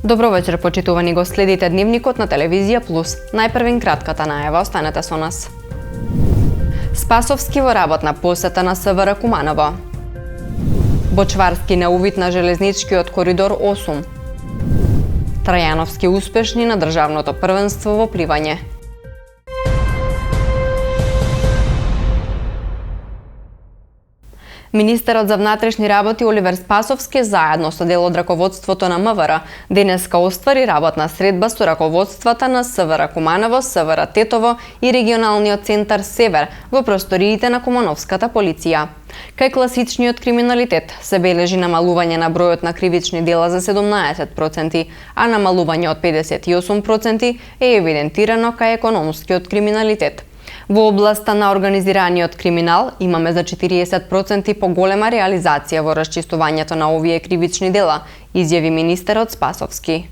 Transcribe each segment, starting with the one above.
Добро вечер, почитувани го следите Дневникот на Телевизија Плюс. Најпрвен кратката најава, останете со нас. Спасовски во работна посета на СВР Куманово. Бочварски на увид на железничкиот коридор 8. Трајановски успешни на државното првенство во пливање. Министерот за внатрешни работи Оливер Спасовски заедно со дел од раководството на МВР денеска оствари работна средба со раководствата на СВР Куманово, СВР Тетово и регионалниот центар Север во просториите на Кумановската полиција. Кај класичниот криминалитет се бележи намалување на бројот на кривични дела за 17%, а намалување од 58% е евидентирано кај економскиот криминалитет. Во областа на организираниот криминал имаме за 40% поголема реализација во расчистувањето на овие кривични дела, изјави министерот Спасовски.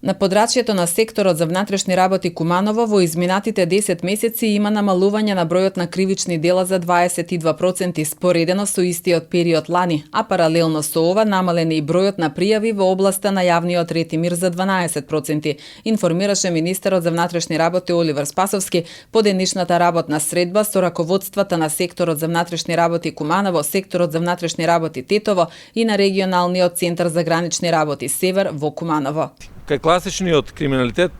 На подрачјето на секторот за внатрешни работи Куманово во изминатите 10 месеци има намалување на бројот на кривични дела за 22% споредено со истиот период лани, а паралелно со ова намален и бројот на пријави во областа на јавниот ред и мир за 12%, информираше министерот за внатрешни работи Оливер Спасовски по денешната работна средба со раководствата на секторот за внатрешни работи Куманово, секторот за внатрешни работи Тетово и на регионалниот центар за гранични работи Север во Куманово. Кај класичниот криминалитет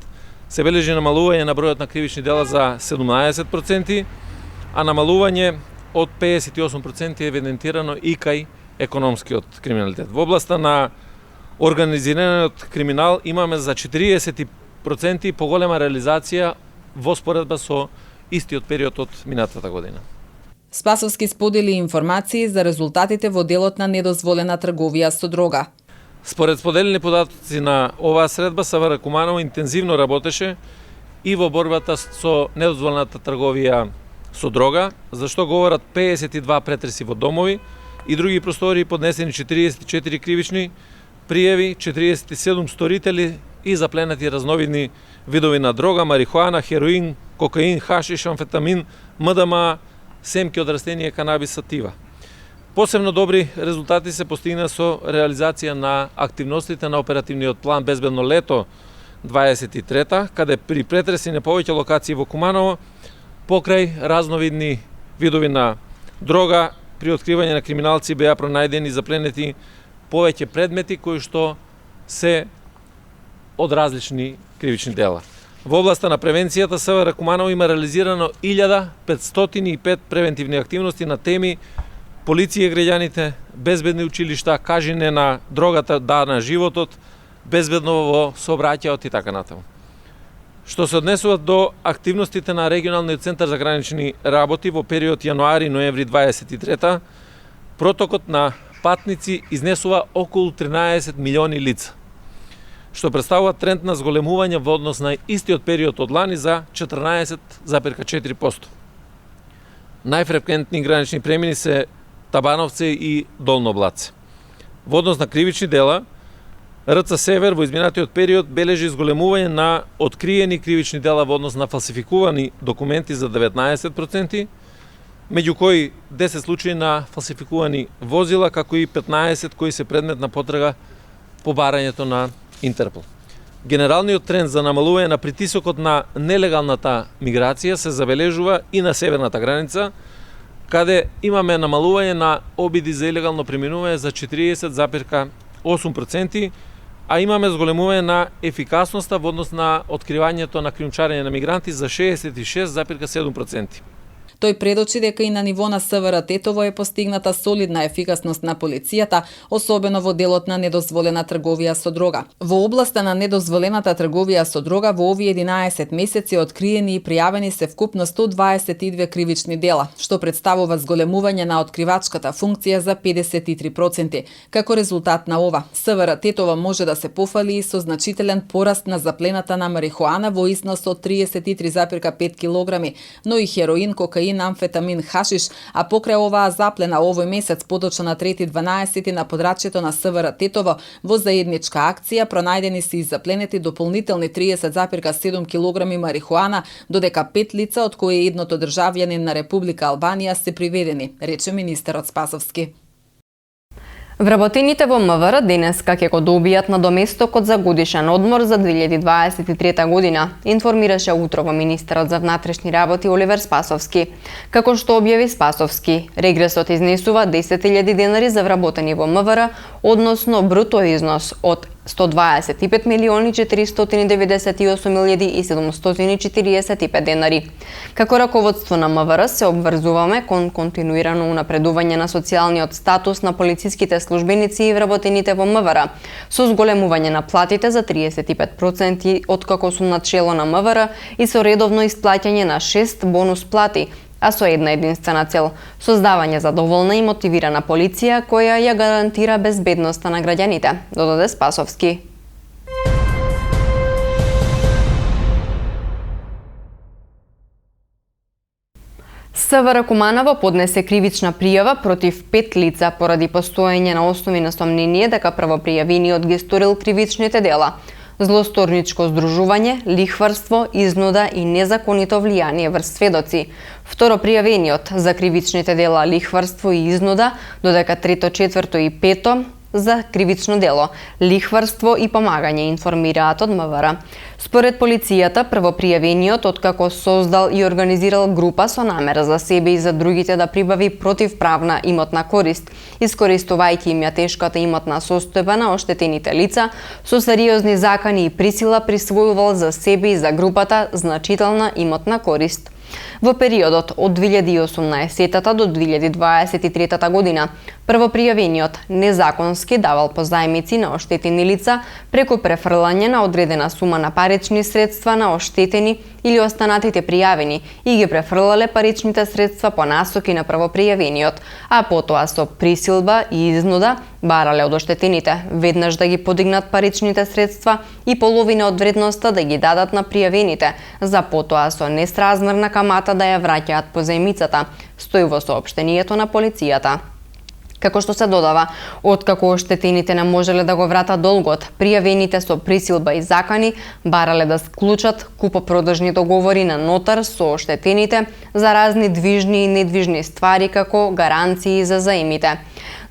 се бележи намалување на бројот на кривични дела за 17%, а намалување од 58% е евидентирано и кај економскиот криминалитет. Во областа на организираниот криминал имаме за 40% поголема реализација во споредба со истиот период од минатата година. Спасовски сподели информации за резултатите во делот на недозволена трговија со дрога. Според споделени податоци на оваа средба, СВР Куманово интензивно работеше и во борбата со недозволената трговија со дрога, за што говорат 52 претреси во домови и други простории, поднесени 44 кривични пријави, 47 сторители и запленати разновидни видови на дрога, марихуана, хероин, кокаин, хашиш, амфетамин, МДМА, семки од растенија, канабис, сатива. Посебно добри резултати се постигна со реализација на активностите на оперативниот план Безбедно лето 23, каде при претреси на повеќе локации во Куманово, покрај разновидни видови на дрога, при откривање на криминалци беа пронајдени и запленети повеќе предмети кои што се од различни кривични дела. Во областа на превенцијата СВР Куманово има реализирано 1505 превентивни активности на теми полиција и граѓаните, безбедни училишта, кажење на дрогата, да на животот, безбедно во сообраќајот и така натаму. Што се однесува до активностите на регионалниот центар за гранични работи во период јануари-ноември 23, протокот на патници изнесува околу 13 милиони лица, што представува тренд на зголемување во однос на истиот период од лани за 14,4%. Најфреквентни гранични премини се Табановце и Долно Блаце. Во однос на кривични дела, РЦ Север во изминатиот период бележи зголемување на откриени кривични дела во однос на фалсификувани документи за 19%, меѓу кои 10 случаи на фалсификувани возила, како и 15 кои се предмет на потрага по барањето на Интерпол. Генералниот тренд за намалување на притисокот на нелегалната миграција се забележува и на северната граница, каде имаме намалување на обиди за илегално преминување за 40,8%, а имаме зголемување на ефикасноста во однос на откривањето на кријумчарење на мигранти за 66,7%. Тој предочи дека и на ниво на СВР Тетово е постигната солидна ефикасност на полицијата, особено во делот на недозволена трговија со дрога. Во областа на недозволената трговија со дрога во овие 11 месеци откриени и пријавени се вкупно 122 кривични дела, што представува зголемување на откривачката функција за 53%. Како резултат на ова, СВР Тетово може да се пофали и со значителен пораст на заплената на марихуана во износ од 33,5 кг, но и хероин, кокаин, амфетамин, хашиш, а покрај оваа заплена овој месец подочно на 3.12 на подрачјето на СВР Тетово во заедничка акција пронајдени се и запленети дополнителни 30,7 кг марихуана, додека 5 лица, од кои едното државјанин на Република Албанија, се приведени, рече министерот Спасовски. Вработените во МВР денеска ќе го добијат надоместокот за годишен одмор за 2023 година, информираше утрово министерот за внатрешни работи Оливер Спасовски. Како што објави Спасовски, регресот изнесува 10.000 денари за вработени во МВР, односно бруто износ од 125 милиони 498 745 денари. Како раководство на МВР се обврзуваме кон континуирано унапредување на социјалниот статус на полициските службеници и вработените во МВР, со зголемување на платите за 35% откако сум на чело на МВР и со редовно исплаќање на 6 бонус плати, а со една единствена цел – создавање задоволна и мотивирана полиција која ја гарантира безбедноста на граѓаните, додаде Спасовски. СВР Куманово поднесе кривична пријава против 5 лица поради постоење на основи на сомнение дека првопријавениот ги сторил кривичните дела: злосторничко здружување, лихварство, изнуда и незаконито влијание врз сведоци. Второпријавениот за кривичните дела лихварство и изнуда, додека трето, четврто и пето за кривично дело лихварство и помагање, информираат од МВР. Според полицијата, првопријавениот откако создал и организирал група со намера за себе и за другите да прибави противправна имотна корист, искористувајќи им ја тешката имотна состојба на оштетените лица, со сериозни закани и присила присвојувал за себе и за групата значителна имотна корист. Во периодот од 2018 до 2023 година, првопријавениот незаконски давал позајмици на оштетени лица преку префрлање на одредена сума на парични средства на оштетени или останатите пријавени и ги префрлале паричните средства по насоки на првопријавениот, а потоа со присилба и изнуда барале од оштетените веднаш да ги подигнат паричните средства и половина од вредноста да ги дадат на пријавените, за потоа со несразмерна камата да ја враќаат позајмицата, стои во соопштението на полицијата. Како што се додава, откако оштетените не можеле да го вратат долгот, пријавените со присилба и закани барале да склучат купопродажни договори на нотар со оштетените за разни движни и недвижни ствари како гаранции за заемите.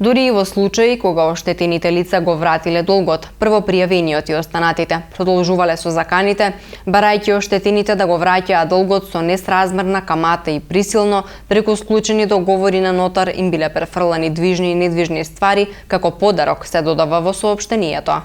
Дури и во случаи кога оштетените лица го вратиле долгот, првопријавениот и останатите продолжувале со заканите, барајќи оштетените да го враќаат долгот со несразмерна камата и присилно преку склучени договори на нотар им биле префрлани движни и недвижни ствари како подарок, се додава во соопштението.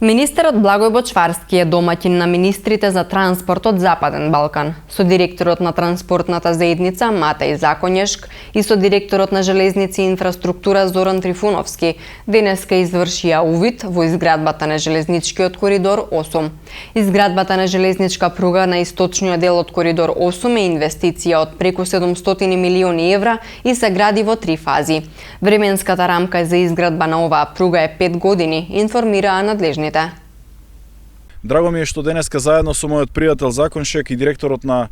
Министерот Благој Бочварски е домаќин на министрите за транспорт од Западен Балкан, со директорот на транспортната заедница Матеј Законјешк и со директорот на железници и инфраструктура Зоран Трифуновски денеска извршија увид во изградбата на железничкиот коридор 8. Изградбата на железничка пруга на источниот дел од коридор 8 е инвестиција од преку 700 милиони евра и се гради во 3 фази. Временската рамка за изградба на оваа пруга е 5 години, информираа надлежните. Драго ми е што денеска заедно со мојот пријател Законшек и директорот на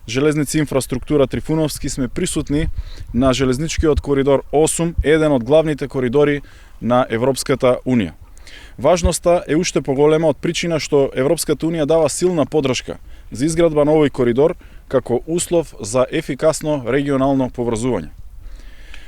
Железници инфраструктура Трифуновски сме присутни на железничкиот коридор 8, еден од главните коридори на Европската Унија. Важноста е уште поголема од причина што Европската Унија дава силна поддршка за изградба на овој коридор како услов за ефикасно регионално поврзување.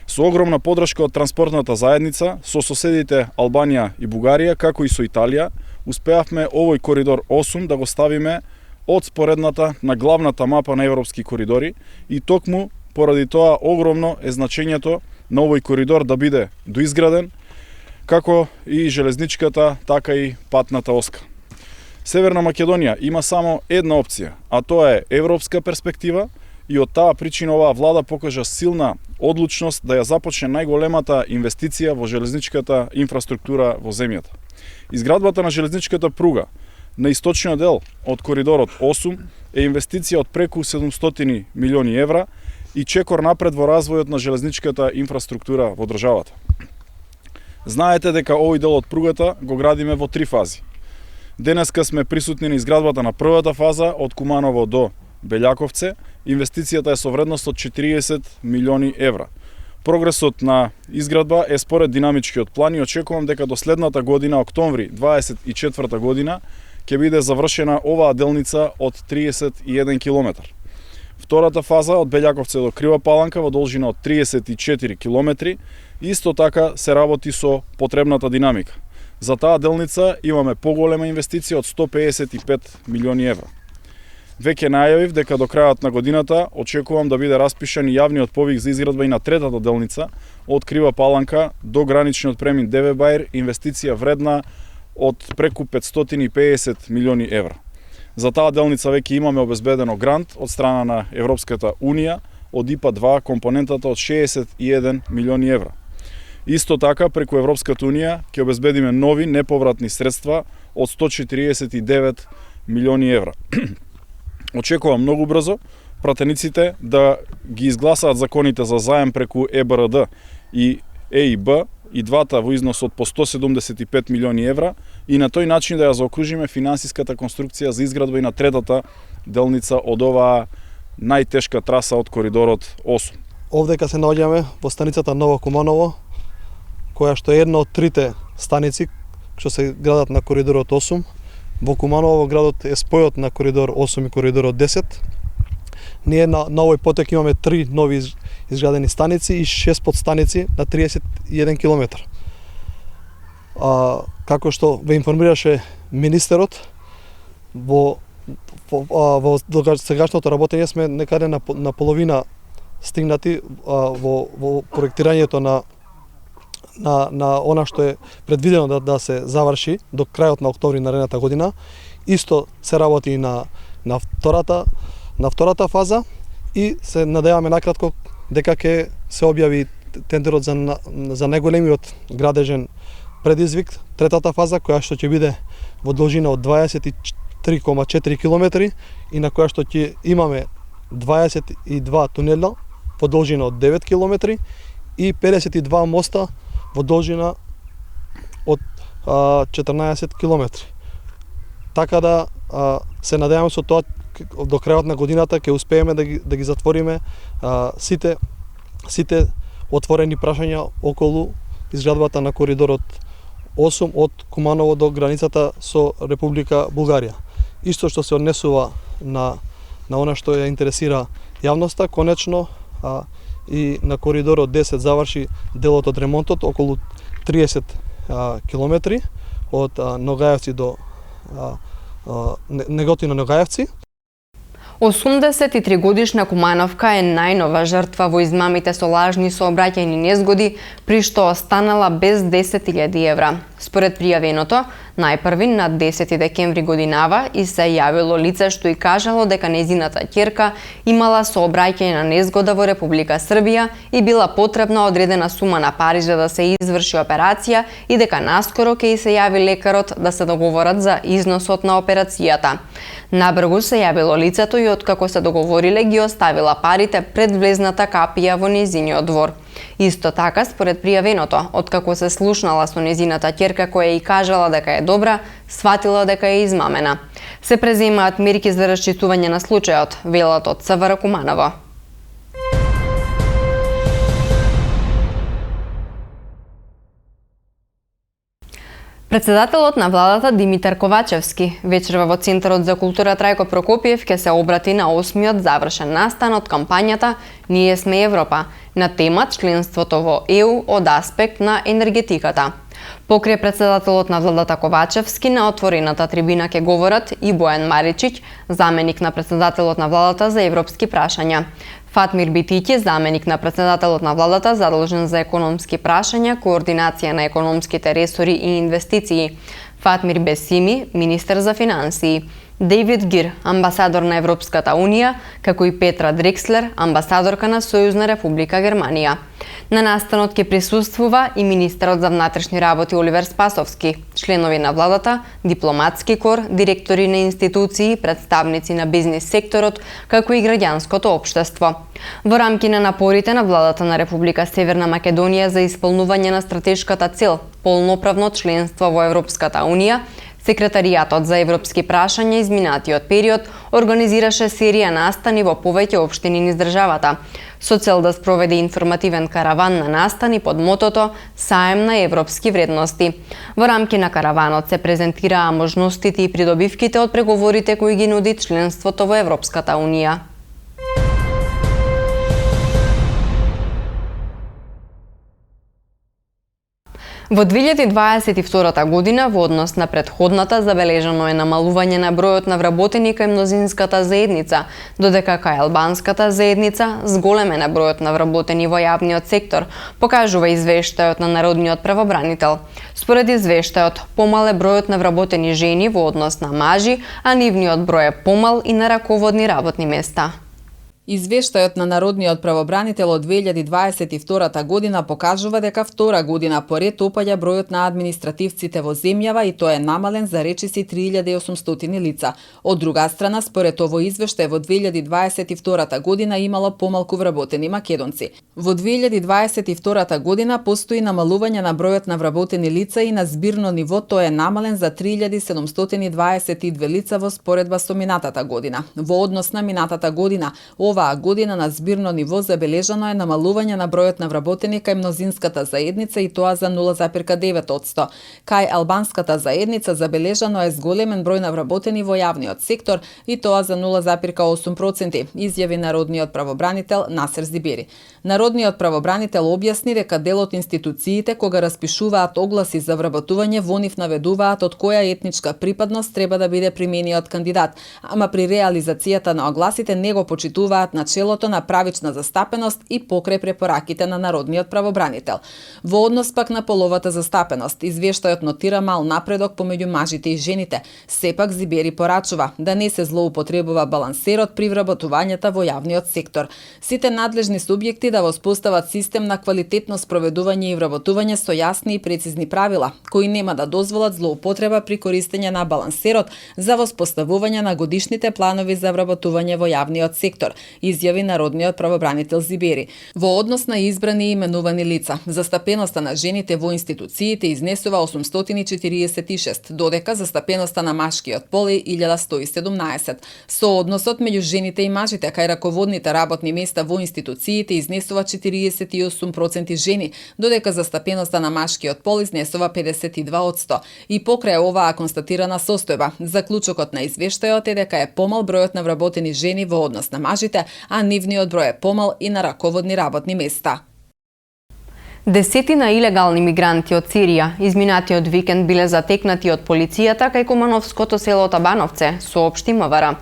Со огромна поддршка од транспортната заедница, со соседите Албанија и Бугарија, како и со Италија, успеавме овој коридор 8 да го ставиме од споредната на главната мапа на европски коридори и токму поради тоа огромно е значењето на овој коридор да биде доизграден, како и железничката, така и патната оска. Северна Македонија има само една опција, а тоа е европска перспектива, и од таа причина оваа влада покажа силна одлучност да ја започне најголемата инвестиција во железничката инфраструктура во земјата. Изградбата на железничката пруга на источниот дел од коридорот 8 е инвестиција од преку 700 милиони евра и чекор напред во развојот на железничката инфраструктура во државата. Знаете дека овој дел од пругата го градиме во 3 фази. Денеска сме присутни на изградбата на првата фаза од Куманово до Белјаковце. Инвестицијата е со вредност од 40 милиони евра. Прогресот на изградба е според динамичкиот план и очекувам дека до следната година, октомври 24 година, ќе биде завршена оваа делница од 31 километар. Втората фаза од Белјаковце до Крива Паланка во должина од 34 километри, исто така се работи со потребната динамика. За таа делница имаме поголема инвестиција од 155 милиони евра. Веќе најавив дека до крајот на годината очекувам да биде распишан јавниот повик за изградба и на третата делница од Крива Паланка до граничниот премин Деве Бајр, инвестиција вредна од преку 550 милиони евра. За таа делница веќе имаме обезбедено грант од страна на Европската Унија од ИПА-2 компонентата од 61 милиони евра. Исто така, преку Европската Унија ќе обезбедиме нови неповратни средства од 149 милиони евра. Очекувам многу брзо пратениците да ги изгласаат законите за заем преку ЕБРД и ЕИБ, и двата во износ од по 175 милиони евра, и на тој начин да ја заокружиме финансиската конструкција за изградба и на третата делница од оваа најтешка траса од коридорот 8. Овдека се наоѓаме во станицата Ново Куманово, која што е една од трите станици што се градат на коридорот 8. Во Куманово градот е спојот на коридор 8 и коридорот 10. Ние на овој потек имаме 3 нови изградени станици и 6 подстаници на 31 километар. Како што ве информираше министерот, во сегашното работење сме некаде на половина стигнати во проектирањето на она што е предвидено да се заврши до крајот на октомври наредната година. Исто се работи и на втората фаза и се надеваме накратко дека ќе се објави тендерот за најголемиот градежен предизвик, третата фаза, која што ќе биде во должина од 23,4 километри и на која што ќе имаме 22 тунела во должина од 9 километри и 52 моста во должина од 14 километри. Така да се надеваме со тоа до крајот на годината ќе успееме да ги затвориме сите отворени прашања околу изградбата на коридорот 8 од Куманово до границата со Република Булгарија. Исто што се однесува на она што ја интересира јавноста, конечно и на коридорот 10 заврши делот од ремонтот околу 30 километри од Ногаевци до Неготино Ногаевци. 83 годишна Кумановка е најнова жртва во измамите со лажни сообраќајни незгоди, при што останала без 10.000 евра. Според пријавеното, најпрви на 10 декември годинава и се јавило лице што и кажало дека нејзината ќерка имала сообраќајна незгода во Република Србија и била потребна одредена сума на пари за да се изврши операција и дека наскоро ќе и се јави лекарот да се договорат за износот на операцијата. Набргу се јавило лицето и откако се договориле ги оставила парите пред влезната капија во нејзиниот двор. Исто така, според пријавеното, откако се слушнала со нејзината ќерка која и кажала дека е добра, сватила дека е измамена. Се преземаат мерки за расчистување на случајот, велат од СВР Куманово. Председателот на владата Димитар Ковачевски вечерва во Центарот за култура Трајко Прокопиев ќе се обрати на 8-миот завршен настан од кампањата Ние сме Европа на тема членството во ЕУ од аспект на енергетиката. Покрај председателот на владата Ковачевски на отворената трибина ќе говорат и Бојан Маричиќ, заменик на председателот на владата за европски прашања. Фатмир Битиќи, заменик на председателот на владата задолжен за економски прашања, координација на економските ресори и инвестиции. Фатмир Бесими, министер за финансии. Дейвид Гир, амбасадор на Европската Унија, како и Петра Дрекслер, амбасадорка на Сојузна Република Германија. На настанот ќе присуствува и министерот за внатрешни работи Оливер Спасовски, членови на владата, дипломатски кор, директори на институции, представници на бизнис секторот, како и граѓанското општество. Во рамки на напорите на владата на Република Северна Македонија за исполнување на стратешката цел полноправно членство во Европската Унија, Секретаријатот за европски прашања изминатиот период организираше серија настани во повеќе општини низ државата, со цел да спроведе информативен караван на настани под мотото Саем на европски вредности. Во рамки на караванот се презентираа можностите и придобивките од преговорите кои ги нуди членството во Европската Унија. Во 2022 година, во однос на претходната, забележано е намалување на бројот на вработени кај мнозинската заедница, додека кај албанската заедница зголемен е бројот на вработени во јавниот сектор, покажува извештајот на Народниот правобранител. Според извештајот, помал е бројот на вработени жени во однос на мажи, а нивниот број е помал и на раководни работни места. Извештајот на Народниот правобранител од 2022 година покажува дека втора година поред опаѓа бројот на административците во земјава и тоа е намален за речиси 3800 лица. Од друга страна, според овој извештај во 2022 година имало помалку вработени македонци. Во 2022 година постои намалување на бројот на вработени лица и на збирно ниво тоа е намален за 3722 лица во споредба со минатата година. Во однос на минатата година, оваа година на збирно ниво забележано е намалување на бројот на вработени кај мнозинската заедница и тоа за 0,9%. Кај албанската заедница забележано е зголемен број на вработени во јавниот сектор и тоа за 0,8%, изјави Народниот правобранител Насер Зибери. Народниот правобранител објасни дека дел од институциите кога распишуваат огласи за вработување во нив наведуваат од која етничка припадност треба да биде примениот кандидат, ама при реализацијата на огласите не го почитуваат начелото на правична застапеност и покрај препораките на Народниот правобранител. Во однос пак на половата застапеност, извештајот нотира мал напредок помеѓу мажите и жените. Сепак Зибери порачува да не се злоупотребува балансерот при вработувањата во јавниот сектор. Сите надлежни субјекти да воспостават систем на квалитетно спроведување и вработување со јасни и прецизни правила, кои нема да дозволат злоупотреба при користење на балансерот за воспоставување на годишните планови за вработување во јавниот сектор, изјави Народниот правобранител Зибери. Во однос на избрани и именувани лица, застапеноста на жените во институциите изнесува 846, додека застапеноста на машкиот пол е 1117. Со односот меѓу жените и мажите кај раководните работни места во институциите изнесува 48% жени, додека застапеноста на машкиот пол изнесува 52%. И покрај оваа констатирана состојба, заклучокот на извештајот е дека е помал бројот на вработени жени во однос на мажите, а нивниот број е помал и на раководни работни места. Десетина илегални мигранти од Сирија изминатиот викенд биле затекнати од полицијата кај кумановското село Табановце, соопшти МВР.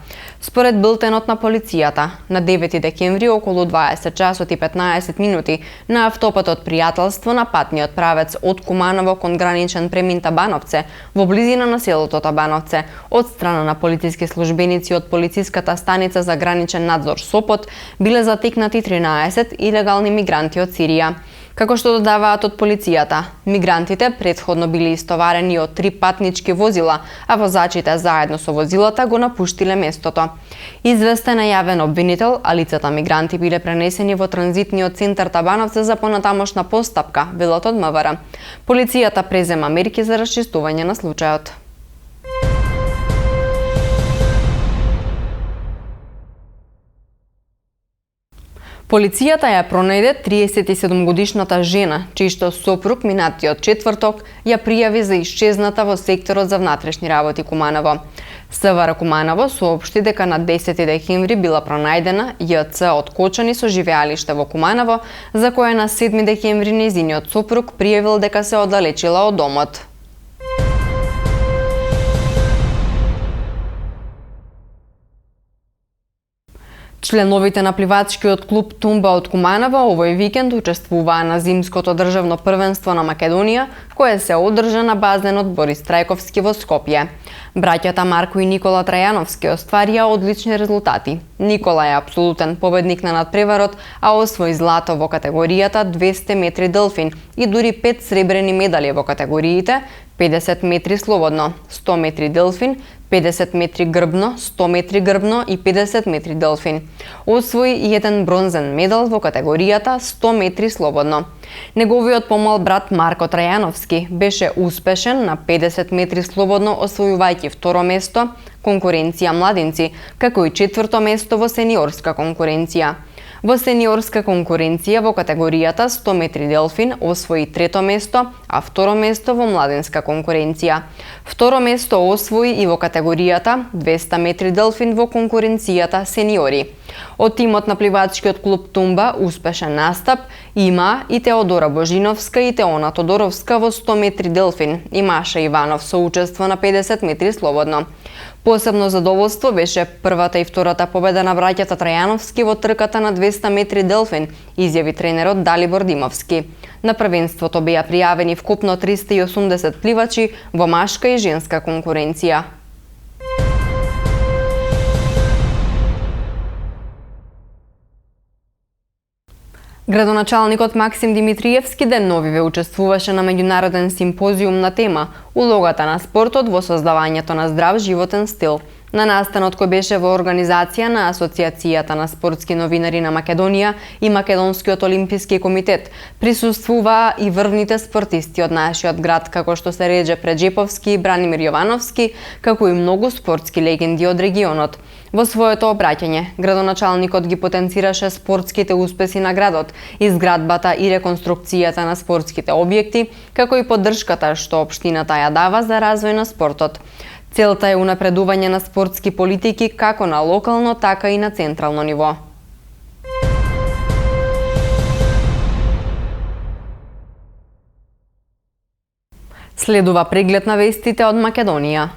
Според билтенот на полицијата, на 9 декември околу 20 часот и 15 минути на автопатот Пријателство на патниот правец од Куманово кон граничен премин Табановце во близина на селото Табановце од страна на полициски службеници од полициската станица за граничен надзор Сопот биле затекнати 13 илегални мигранти од Сирија. Како што додаваат од полицијата, мигрантите претходно били истоварени од 3 патнички возила, а возачите заедно со возилата го напуштиле местото. Известен е јавен обвинител, а лицата мигранти биле пренесени во транзитниот центар Табановце за понатамошна постапка, велат од МВР. Полицијата презема мерки за расчистување на случајот. Полицијата ја пронајде 37-годишната жена, чијшто сопруг минатиот четврток ја пријави за исчезната во секторот за внатрешни работи Куманово. СВР Куманово соопшти дека на 10 декември била пронајдена ЈЦ од Кочани со живеалиште во Куманово, за која на 7 декември нејзиниот сопруг пријавил дека се оддалечила од домот. Членовите на пливачкиот клуб Тумба од Куманово овој викенд учествуваа на зимското државно првенство на Македонија, кое се одржа на базенот Борис Трајковски во Скопје. Браќата Марко и Никола Трајановски остварија одлични резултати. Никола е апсолутен победник на надпреварот, а освои злато во категоријата 200 метри делфин и дури 5 сребрени медали во категориите 50 метри слободно, 100 метри делфин, 50 метри грбно, 100 метри грбно и 50 метри делфин. Освои и еден бронзен медал во категоријата 100 метри слободно. Неговиот помал брат Марко Трајановски беше успешен на 50 метри слободно, освојувајќи второ место конкуренција младинци, како и четврто место во сениорска конкуренција. Во сениорска конкуренција во категоријата 100 метри делфин освои трето место, а второ место во младинска конкуренција. Второ место освои и во категоријата 200 метри делфин во конкуренцијата сениори. Од тимот на пливачкиот клуб Тумба успешен настап има и Теодора Божиновска и Теона Тодоровска во 100 метри делфин и Маша Иванов со учество на 50 метри слободно. Посебно задоволство беше првата и втората победа на браќата Трајановски во трката на 200 метри делфин, изјави тренерот Далибор Димовски. На првенството беа пријавени вкупно 380 пливачи во машка и женска конкуренција. Градоначалникот Максим Димитриевски денновиве учествуваше на меѓународен симпозиум на тема улогата на спортот во создавањето на здрав животен стил. На настанот кој беше во организација на Асоциацијата на спортски новинари на Македонија и Македонскиот олимписки комитет, присуствуваа и врвните спортисти од нашиот град, како што се Реđe Преđеповски и Бранимир Јовановски, како и многу спортски легенди од регионот. Во своето обраќање, градоначалникот ги потенцираше спортските успеси на градот, изградбата и реконструкцијата на спортските објекти, како и поддршката што општината ја дава за развој на спортот. Целта е унапредување на спортски политики како на локално, така и на централно ниво. Следува преглед на вестите од Македонија.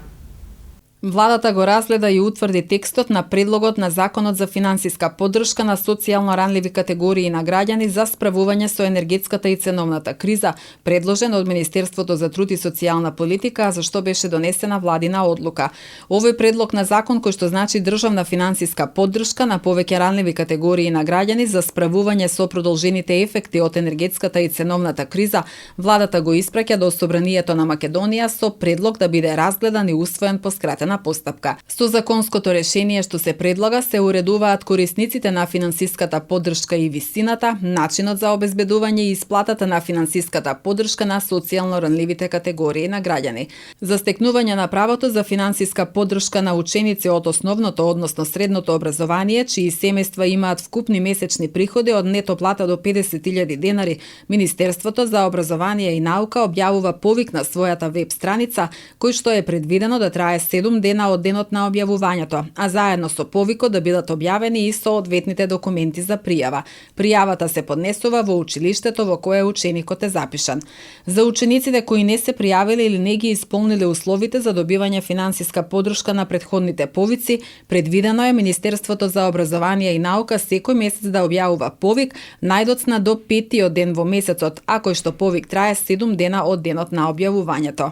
Владата го разгледа и утврди текстот на предлогот на Законот за финансиска поддршка на социјално ранливи категории на граѓани за справување со енергетската и ценовната криза, предложен од Министерството за труд и социјална политика, за што беше донесена владина одлука. Овој предлог на закон, кој што значи државна финансиска поддршка на повеќе ранливи категории на граѓани за справување со продолжените ефекти од енергетската и ценовната криза, владата го испраќа до Собранието на Македонија со предлог да биде разгледан и усвоен по скратена постапка. Со законското решение што се предлага се уредуваат корисниците на финансиската поддршка и висината, начинот за обезбедување и исплатата на финансиската поддршка на социјално ранливите категории на граѓани. За стекнување на правото за финансиска поддршка на ученици од основното, односно средното образование, чии семејства имаат вкупни месечни приходи од нето плата до 50.000 денари, Министерството за образование и наука објавува повик на својата веб страница, кој што е предвидено да трае 7 дена од денот на објавувањето, а заедно со повикот да бидат објавени и соодветните документи за пријава. Пријавата се поднесува во училиштето во кое ученикот е запишан. За учениците кои не се пријавиле или не ги исполниле условите за добивање финансиска поддршка на претходните повици, предвидено е Министерството за образование и наука секој месец да објавува повик, најдоцна до 5-тиот ден во месецот, а кој што повик трае 7 дена од денот на објавувањето.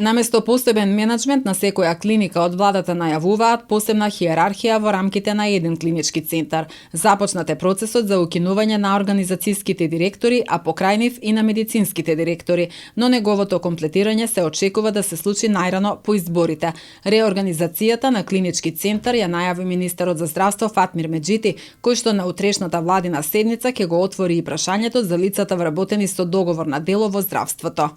Наместо посебен менеджмент на секоја клиника од владата најавуваат посебна хиерархија во рамките на еден клинички центар. Започнат е процесот за укинување на организацијските директори, а покрај нив и на медицинските директори, но неговото комплетирање се очекува да се случи најрано по изборите. Реорганизацијата на клинички центар ја најави министерот за здравство Фатмир Меджити, кој што на утрешната владина седница ќе го отвори и прашањето за лицата вработени со договор на дело во здравството.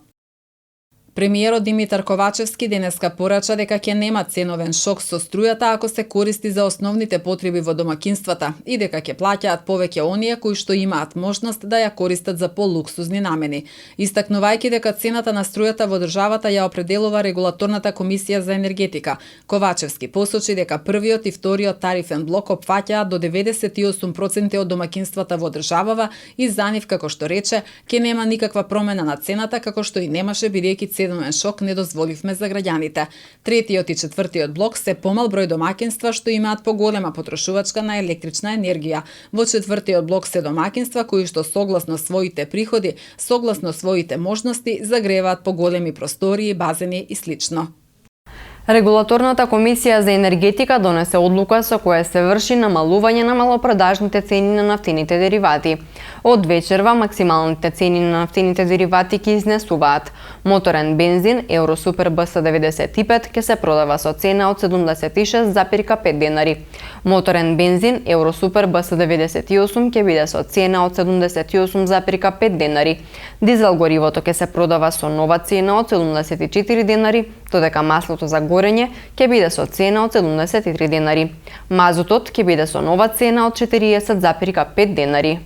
Премиерот Димитар Ковачевски денеска порача дека ќе нема ценовен шок со струјата ако се користи за основните потреби во домакинствата и дека ќе плаќаат повеќе оние кои што имаат можност да ја користат за полуксузни намени. Истакнувајќи дека цената на струјата во државата ја определува регулаторната комисија за енергетика, Ковачевски посочи дека првиот и вториот тарифен блок опфаќаат до 98% од домакинствата во државава и за нив, како што рече, ќе нема никаква промена на цената, како што и немаше бидејќи ценовен шок не дозволивме за граѓаните. Третиот и четвртиот блок се помал број домакинства што имаат поголема потрошувачка на електрична енергија. Во четвртиот блок се домакинства кои што согласно своите приходи, согласно своите можности, загреваат поголеми простории, базени и слично. Регулаторната комисија за енергетика донесе одлука со која се врши намалување на малопродажните цени на нафтените деривати. Од вечерва максималните цени на нафтените деривати ќе изнесуваат. Моторен бензин Евро Супер БС95 ќе се продава со цена од 76,5 денари. Моторен бензин Евро Супер БС98 ќе биде со цена од 78,5 денари. Дизел горивото ќе се продава со нова цена од 74 денари, додека маслото за горење ќе биде со цена од 73 денари. Мазутот ќе биде со нова цена од 40,5 денари.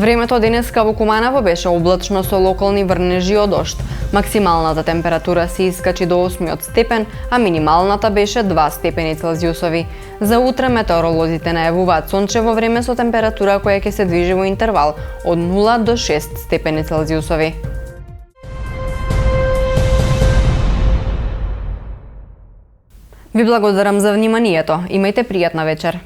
Времето денеска во Куманово беше облачно со локални врнежи од дожд. Максималната температура се искачи до 8 степен, а минималната беше 2 степени Целзиусови. За утре метеоролозите најавуваат сончево време со температура која ќе се движи во интервал од 0 до 6 степени Целзиусови. Ви благодарам за вниманието. Имајте пријатна вечер.